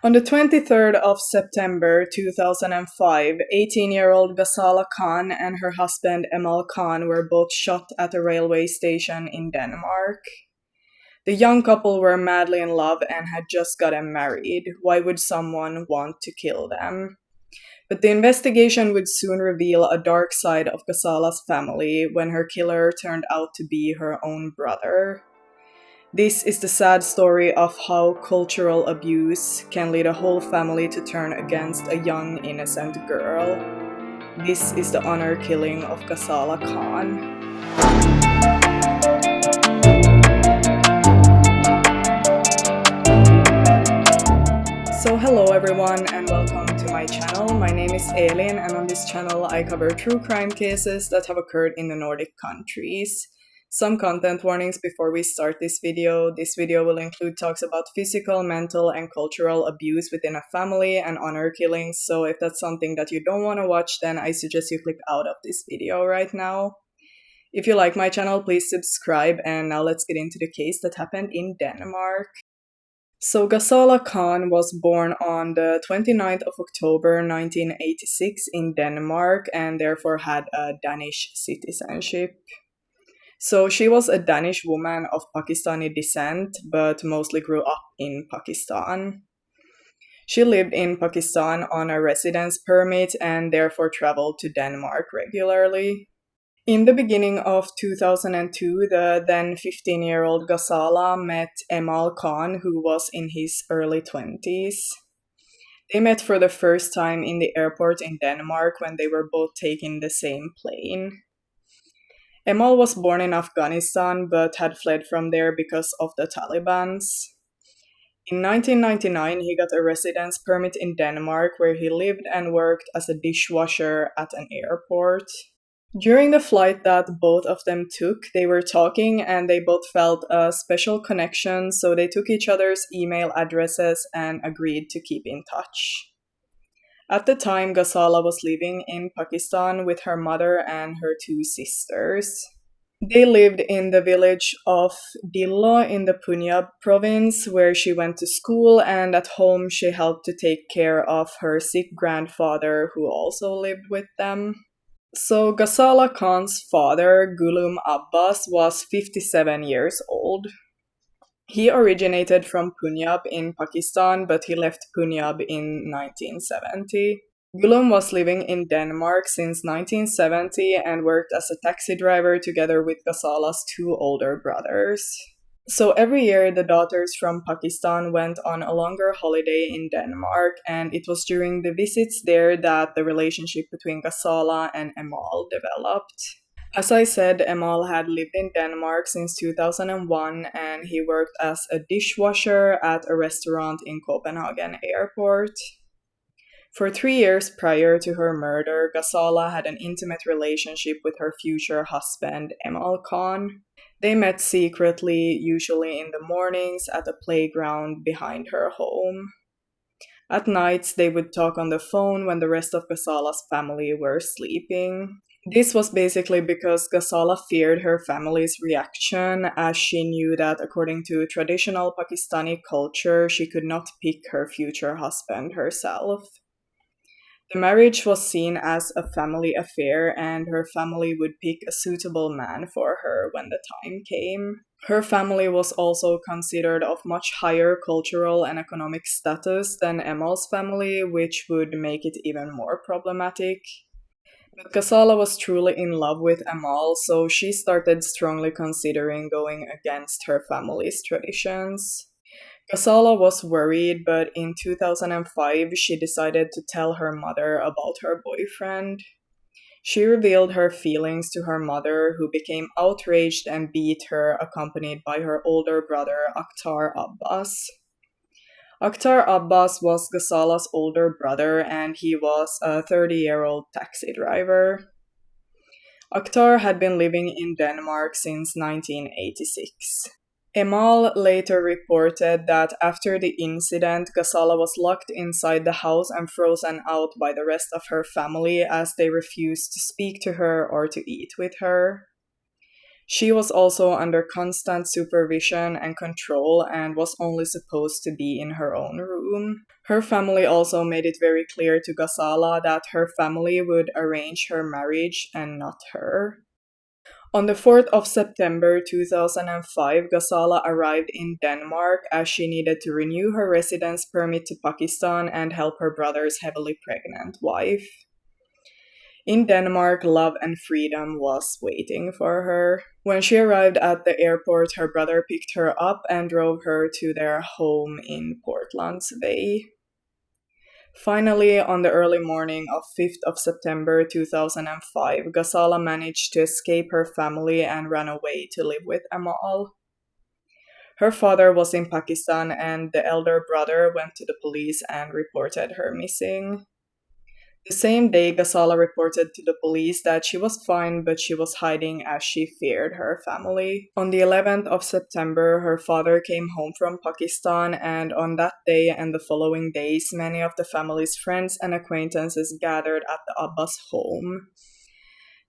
On the 23rd of September 2005, 18-year-old Ghazala Khan and her husband Emal Khan were both shot at a railway station in Denmark. The young couple were madly in love and had just gotten married. Why would someone want to kill them? But the investigation would soon reveal a dark side of Ghazala's family when her killer turned out to be her own brother. This is the sad story of how cultural abuse can lead a whole family to turn against a young, innocent girl. This is the honor killing of Ghazala Khan. So hello everyone and welcome to my channel. My name is Elin and on this channel I cover true crime cases that have occurred in the Nordic countries. Some content warnings before we start this video. This video will include talks about physical, mental, and cultural abuse within a family and honor killings, so if that's something that you don't want to watch, then I suggest you click out of this video right now. If you like my channel, please subscribe, and now let's get into the case that happened in Denmark. So Ghazala Khan was born on the 29th of October 1986 in Denmark and therefore had a Danish citizenship. So she was a Danish woman of Pakistani descent, but mostly grew up in Pakistan. She lived in Pakistan on a residence permit and therefore traveled to Denmark regularly. In the beginning of 2002, the then 15-year-old Ghazala met Emal Khan, who was in his early 20s. They met for the first time in the airport in Denmark when they were both taking the same plane. Emal was born in Afghanistan but had fled from there because of the Taliban. In 1999, he got a residence permit in Denmark where he lived and worked as a dishwasher at an airport. During the flight that both of them took, they were talking and they both felt a special connection, so they took each other's email addresses and agreed to keep in touch. At the time, Ghazala was living in Pakistan with her mother and her two sisters. They lived in the village of Dillo in the Punjab province, where she went to school, and at home she helped to take care of her sick grandfather, who also lived with them. So Ghazala Khan's father, Ghulam Abbas, was 57 years old. He originated from Punjab in Pakistan, but he left Punjab in 1970. Ghulam was living in Denmark since 1970 and worked as a taxi driver together with Ghazala's two older brothers. So every year, the daughters from Pakistan went on a longer holiday in Denmark, and it was during the visits there that the relationship between Ghazala and Emal developed. As I said, Emal had lived in Denmark since 2001 and he worked as a dishwasher at a restaurant in Copenhagen airport. For 3 years prior to her murder, Ghazala had an intimate relationship with her future husband, Emal Khan. They met secretly, usually in the mornings, at a playground behind her home. At nights, they would talk on the phone when the rest of Ghazala's family were sleeping. This was basically because Ghazala feared her family's reaction, as she knew that according to traditional Pakistani culture, she could not pick her future husband herself. The marriage was seen as a family affair, and her family would pick a suitable man for her when the time came. Her family was also considered of much higher cultural and economic status than Emal's family, which would make it even more problematic. But Ghazala was truly in love with Emal, so she started strongly considering going against her family's traditions. Ghazala was worried, but in 2005 she decided to tell her mother about her boyfriend. She revealed her feelings to her mother, who became outraged and beat her, accompanied by her older brother Akhtar Abbas. Akhtar Abbas was Ghazala's older brother and he was a 30-year-old taxi driver. Akhtar had been living in Denmark since 1986. Emal later reported that after the incident, Ghazala was locked inside the house and frozen out by the rest of her family as they refused to speak to her or to eat with her. She was also under constant supervision and control and was only supposed to be in her own room. Her family also made it very clear to Ghazala that her family would arrange her marriage and not her. On the 4th of September 2005, Ghazala arrived in Denmark as she needed to renew her residence permit to Pakistan and help her brother's heavily pregnant wife. In Denmark, love and freedom was waiting for her. When she arrived at the airport, her brother picked her up and drove her to their home in Portland's Bay. Finally, on the early morning of 5th of September 2005, Ghazala managed to escape her family and ran away to live with Emal. Her father was in Pakistan and the elder brother went to the police and reported her missing. The same day, Ghazala reported to the police that she was fine, but she was hiding as she feared her family. On the 11th of September, her father came home from Pakistan, and on that day and the following days, many of the family's friends and acquaintances gathered at the Abbas home.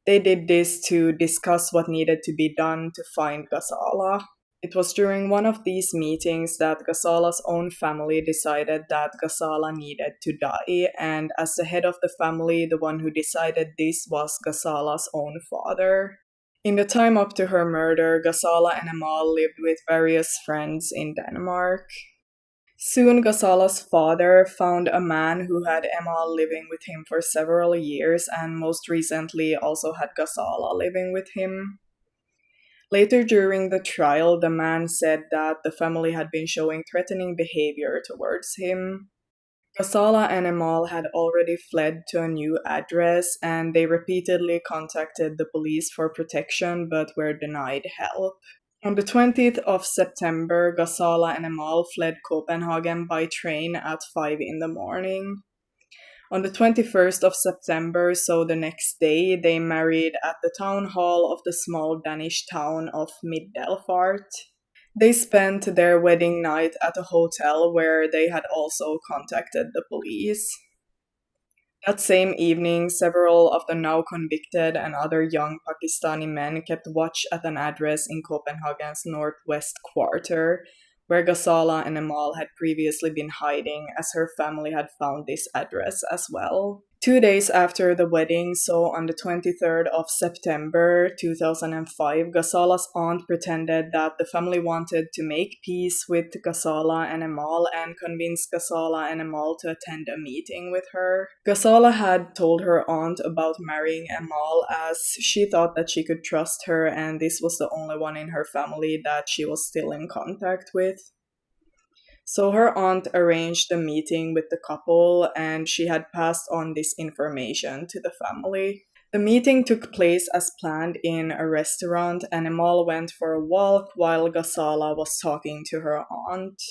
They did this to discuss what needed to be done to find Ghazala. It was during one of these meetings that Ghazala's own family decided that Ghazala needed to die, and as the head of the family, the one who decided this was Ghazala's own father. In the time up to her murder, Ghazala and Emal lived with various friends in Denmark. Soon, Ghazala's father found a man who had Emal living with him for several years, and most recently also had Ghazala living with him. Later during the trial, the man said that the family had been showing threatening behavior towards him. Ghazala and Emal had already fled to a new address, and they repeatedly contacted the police for protection but were denied help. On the 20th of September, Ghazala and Emal fled Copenhagen by train at 5 in the morning. On the 21st of September, so the next day, they married at the town hall of the small Danish town of Middelfart. They spent their wedding night at a hotel where they had also contacted the police. That same evening, several of the now convicted and other young Pakistani men kept watch at an address in Copenhagen's northwest quarter, where Ghazala and Emal had previously been hiding, as her family had found this address as well. 2 days after the wedding, so on the 23rd of September 2005, Ghazala's aunt pretended that the family wanted to make peace with Ghazala and Emal and convinced Ghazala and Emal to attend a meeting with her. Ghazala had told her aunt about marrying Emal as she thought that she could trust her, and this was the only one in her family that she was still in contact with. So her aunt arranged a meeting with the couple, and she had passed on this information to the family. The meeting took place as planned in a restaurant, and Emal went for a walk while Ghazala was talking to her aunt.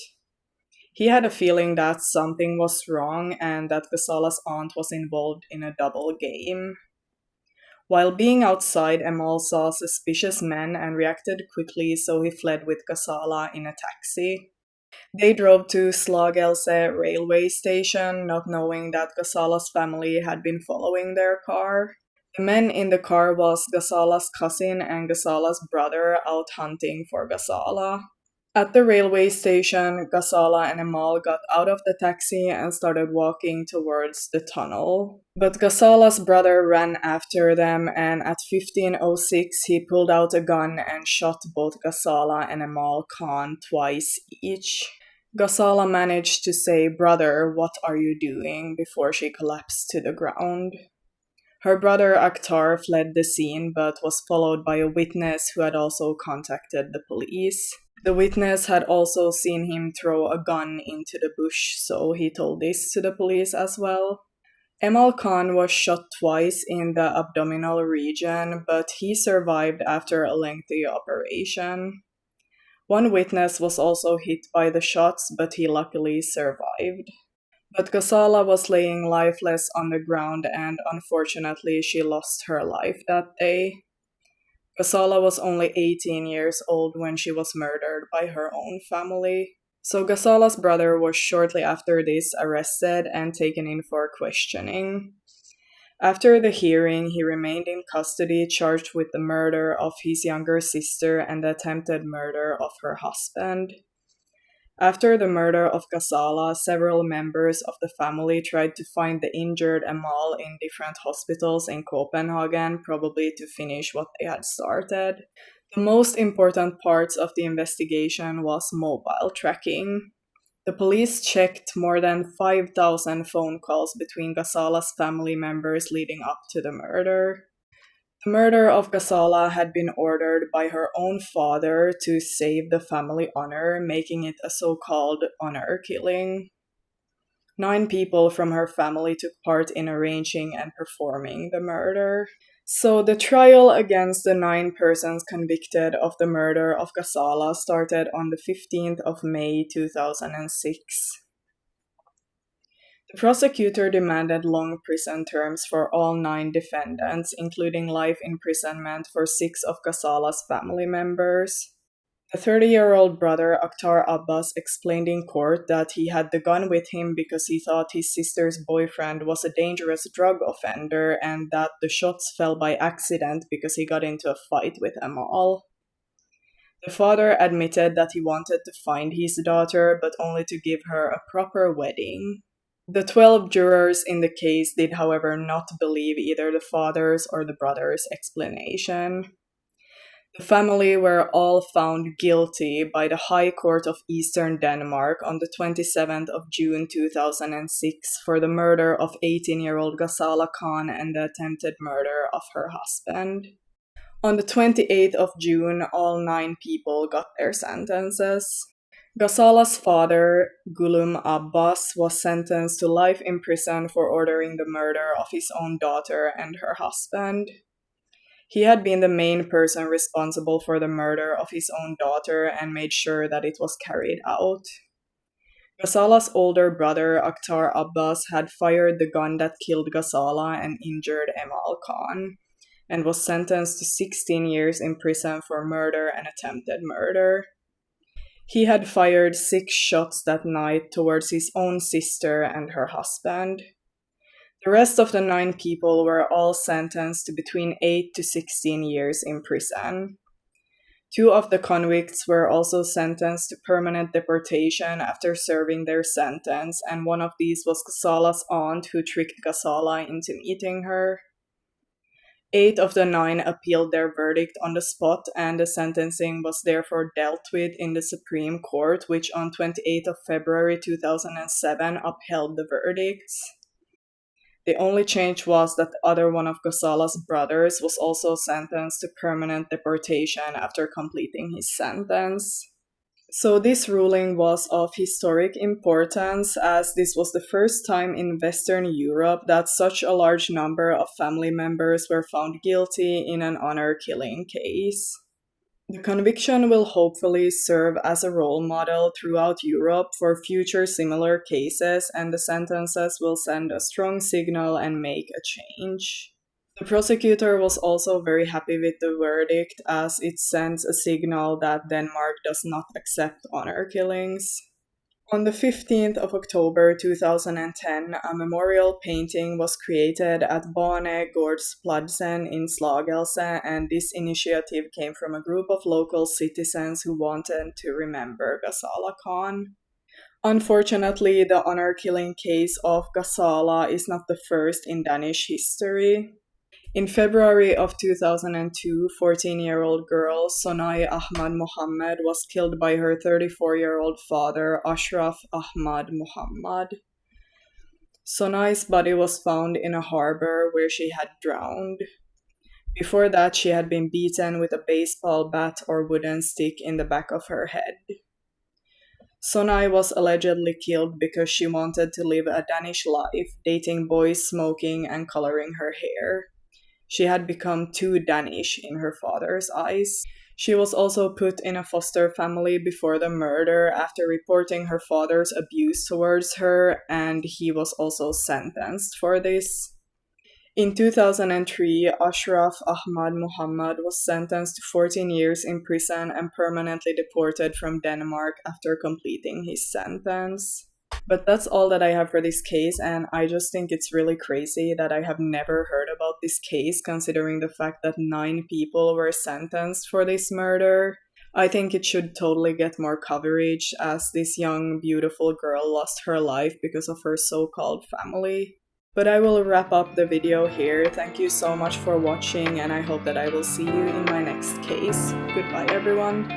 He had a feeling that something was wrong and that Ghazala's aunt was involved in a double game. While being outside, Emal saw suspicious men and reacted quickly, so he fled with Ghazala in a taxi. They drove to Slagelse railway station, not knowing that Ghazala's family had been following their car. The men in the car was Ghazala's cousin and Ghazala's brother out hunting for Ghazala. At the railway station, Ghazala and Emal got out of the taxi and started walking towards the tunnel. But Ghazala's brother ran after them, and at 15:06 he pulled out a gun and shot both Ghazala and Emal Khan twice each. Ghazala managed to say, "Brother, what are you doing?" before she collapsed to the ground. Her brother Akhtar fled the scene but was followed by a witness who had also contacted the police. The witness had also seen him throw a gun into the bush, so he told this to the police as well. Emal Khan was shot twice in the abdominal region, but he survived after a lengthy operation. One witness was also hit by the shots, but he luckily survived. But Ghazala was laying lifeless on the ground, and unfortunately she lost her life that day. Ghazala was only 18 years old when she was murdered by her own family. So Ghazala's brother was shortly after this arrested and taken in for questioning. After the hearing, he remained in custody, charged with the murder of his younger sister and the attempted murder of her husband. After the murder of Ghazala, several members of the family tried to find the injured Emal in different hospitals in Copenhagen, probably to finish what they had started. The most important parts of the investigation was mobile tracking. The police checked more than 5,000 phone calls between Ghazala's family members leading up to the murder. The murder of Ghazala had been ordered by her own father to save the family honor, making it a so-called honor killing. 9 people from her family took part in arranging and performing the murder. So the trial against the 9 persons convicted of the murder of Ghazala started on the 15th of May 2006. The prosecutor demanded long prison terms for all 9 defendants, including life imprisonment for 6 of Ghazala's family members. The 30-year-old brother Akhtar Abbas explained in court that he had the gun with him because he thought his sister's boyfriend was a dangerous drug offender and that the shots fell by accident because he got into a fight with Emal. The father admitted that he wanted to find his daughter, but only to give her a proper wedding. The 12 jurors in the case did, however, not believe either the father's or the brother's explanation. The family were all found guilty by the High Court of Eastern Denmark on the 27th of June 2006 for the murder of 18-year-old Ghazala Khan and the attempted murder of her husband. On the 28th of June, all 9 people got their sentences. Ghazala's father, Gulum Abbas, was sentenced to life in prison for ordering the murder of his own daughter and her husband. He had been the main person responsible for the murder of his own daughter and made sure that it was carried out. Ghazala's older brother, Akhtar Abbas, had fired the gun that killed Ghazala and injured Emal Khan, and was sentenced to 16 years in prison for murder and attempted murder. He had fired 6 shots that night towards his own sister and her husband. The rest of the 9 people were all sentenced to between 8 to 16 years in prison. 2 of the convicts were also sentenced to permanent deportation after serving their sentence, and one of these was Ghazala's aunt who tricked Ghazala into meeting her. 8 of the 9 appealed their verdict on the spot, and the sentencing was therefore dealt with in the Supreme Court, which on 28th of February 2007 upheld the verdicts. The only change was that the other one of Ghazala's brothers was also sentenced to permanent deportation after completing his sentence. So this ruling was of historic importance, as this was the first time in Western Europe that such a large number of family members were found guilty in an honor-killing case. The conviction will hopefully serve as a role model throughout Europe for future similar cases, and the sentences will send a strong signal and make a change. The prosecutor was also very happy with the verdict, as it sends a signal that Denmark does not accept honor killings. On the 15th of October 2010, a memorial painting was created at Banegårdspladsen in Slagelse, and this initiative came from a group of local citizens who wanted to remember Ghazala Khan. Unfortunately, the honor-killing case of Ghazala is not the first in Danish history. In February of 2002, 14-year-old girl Sonai Ahmad Mohammed was killed by her 34-year-old father, Ashraf Ahmad Mohammed. Sonai's body was found in a harbor where she had drowned. Before that, she had been beaten with a baseball bat or wooden stick in the back of her head. Sonai was allegedly killed because she wanted to live a Danish life, dating boys, smoking, and coloring her hair. She had become too Danish in her father's eyes. She was also put in a foster family before the murder after reporting her father's abuse towards her, and he was also sentenced for this. In 2003, Ashraf Ahmad Mohammed was sentenced to 14 years in prison and permanently deported from Denmark after completing his sentence. But that's all that I have for this case, and I just think it's really crazy that I have never heard about this case, considering the fact that 9 people were sentenced for this murder. I think it should totally get more coverage, as this young, beautiful girl lost her life because of her so-called family. But I will wrap up the video here. Thank you so much for watching, and I hope that I will see you in my next case. Goodbye, everyone.